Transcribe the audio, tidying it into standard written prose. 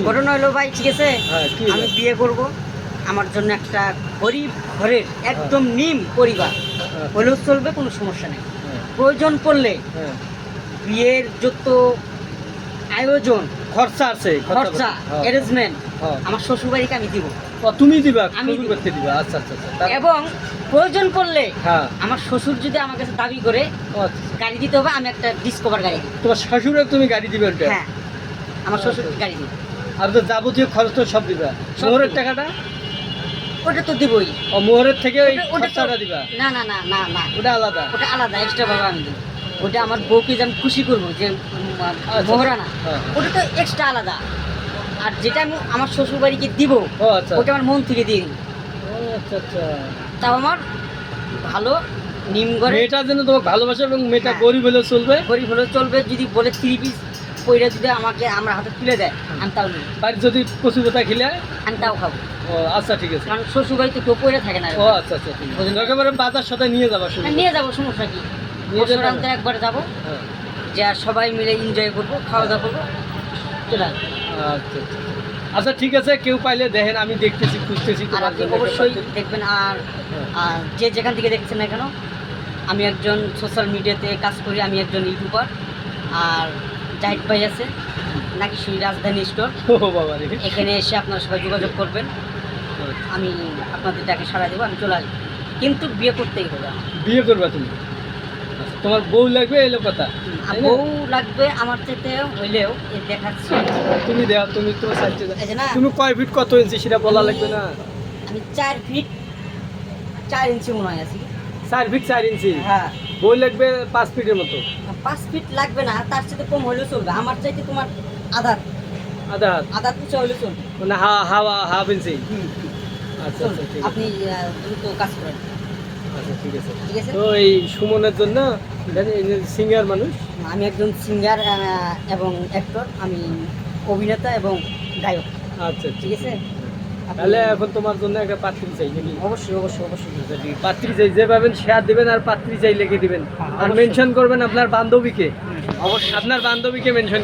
ঘটনা হলো ভাই, ঠিক আছে, হ্যাঁ, কি আমি হলো? বিয়ে করব, আমার জন্য একটা গরিব ঘরের একদম নিম পরিবার হলেও চলবে, কোনো সমস্যা নেই। হ্যাঁ, প্রয়োজন পড়লে হ্যাঁ। বিয়ের যত আয়োজন, খরচা আছে, খরচা, হ্যাঁ, অ্যারেঞ্জমেন্ট হ্যাঁ। আমার শ্বশুরবাড়িকে আমি দিব। তুমি দিবা, আমি শ্বশুর দিব। করতে দিবা। আচ্ছা আচ্ছা আচ্ছা। এবং প্রয়োজন পড়লে হ্যাঁ। আমার শ্বশুর যদি আমার কাছে দাবি করে ও আচ্ছা। গাড়ি দিতে হবে, আমি একটা ডিসকভার গাড়ি দিই। তোমার শাশুড়ে তুমি গাড়ি দিবে ওটা? হ্যাঁ, আমার শ্বশুর গাড়ি দিই। আর তো যাবতীয় খরচ তো সব দিবা। সব মোহরের দিব। টাকাটা? ওটা তো দিবই। ও মোহরের থেকে ওই ওটা তো- খরচাটা দিবা? না না না না না, ওটা আলাদা? ওটা আলাদা, এক্সট্রা ভাবে আমি দিই। ওটা আমার বউকে যে আমি খুশি করবো, যে মোহরানা, হ্যাঁ। ওটা তো এক্সট্রা আলাদা। আর যেটা আমি আমার শ্বশুর বাড়িকে দিব, ও আচ্ছা। ওটা আমার মন থেকে দিয়ে দিই। ও আচ্ছা আচ্ছা। তাও আমার ভালো নিম ঘরে মেয়েটার জন্য তোমাকে ভালোবাসা, এবং মেয়েটা হ্যাঁ। গরিব হলেও চলবে। গরিব হলেও চলবে, যদি বলে 3 পিস পয়রা যদি আমাকে আমার হাতে তুলে দেয়, আমি তাও নিই, বাড়ির যদি কচু পাতা খিলে। আমি তাও খাবো। ও আচ্ছা ঠিক আছে। কারণ শ্বশুর বাড়িতে কেউ পয়রা থাকে না। ও আচ্ছা আচ্ছা ঠিক আছে। একেবারে বাজার সাথে নিয়ে যাবা শুধু? আমি নিয়ে যাবো, সমস্যা কি, নিয়ে যেতে বছরান্তে হবে। একবার যাবো, হ্যাঁ। যে আর সবাই মিলে এনজয় করবো, খাওয়া দাওয়া করবো, চলে আসবো। আচ্ছা আচ্ছা। আচ্ছা ঠিক আছে, কেউ পাইলে দেখেন, আমি দেখতেছি, খুঁজতেছি আর তোমার আপনি জন্য অবশ্যই একটা পাত্রী। দেখবেন। আর হ্যাঁ। আর যে যেখান থেকে দেখছেন না কেন, আমি একজন সোশ্যাল মিডিয়াতে কাজ করি, আমি একজন ইউটিউবার। আর জাহিদ ভাই আছে নাকি সেই রাজধানী স্টোর, ও বাবা রে। এখানে এসে আপনারা সবাই যোগাযোগ করবেন, আমি আপনাদের ডাকে সাড়া দেবো, আমি চলে আসবো। কিন্তু বিয়ে করতেই হবে আমার। বিয়ে করবা তুমি? আচ্ছা, তোমার বউ লাগবে এলো কথা? আর তাই না? বউ লাগবে আমার চাইতে হইলেও এই দেখাচ্ছি। তুমি দেও, তুমি তো সাইডে এই যে না, তুমি কয় ফিট কত ইঞ্চি সেটা বলা লাগবে না? আমি 4 ফিট 4 ইঞ্চি মনে হয় আছি। 4 ফিট 4 ইঞ্চি। হ্যাঁ, বউ লাগবে 5 ফিটের মতো? 5 ফিট লাগবে না, তার সাথে কম হলেও চলবে। আমার চাইতে তোমার আধা আধা হাত? আধা উঁচা হলেও চলবে। মানে হাফ ইঞ্চি? আচ্ছা আচ্ছা ঠিক আছে। আপনি দ্রুত কাজ করেন, আচ্ছা ঠিক আছে। ঠিক আছে। তো এই সুমনের জন্য সিঙ্গার মানুষ। আমি একজন সিঙ্গার এবং অ্যাক্টর, আমি অভিনেতা এবং গায়ক, আচ্ছা ঠিক আছে। আপনি- তাহলে এখন তোমার জন্য একটা পাত্রী চাই নাকি? অবশ্যই অবশ্যই অবশ্যই। পাত্রী চাই, যে পাবেন শেয়ার দিবেন, আর পাত্রী চাই লিখে দিবেন। আর অবশ্যই। মেনশন করবেন আপনার বান্ধবীকে, অবশ্যই। আপনার বান্ধবীকে মেনশন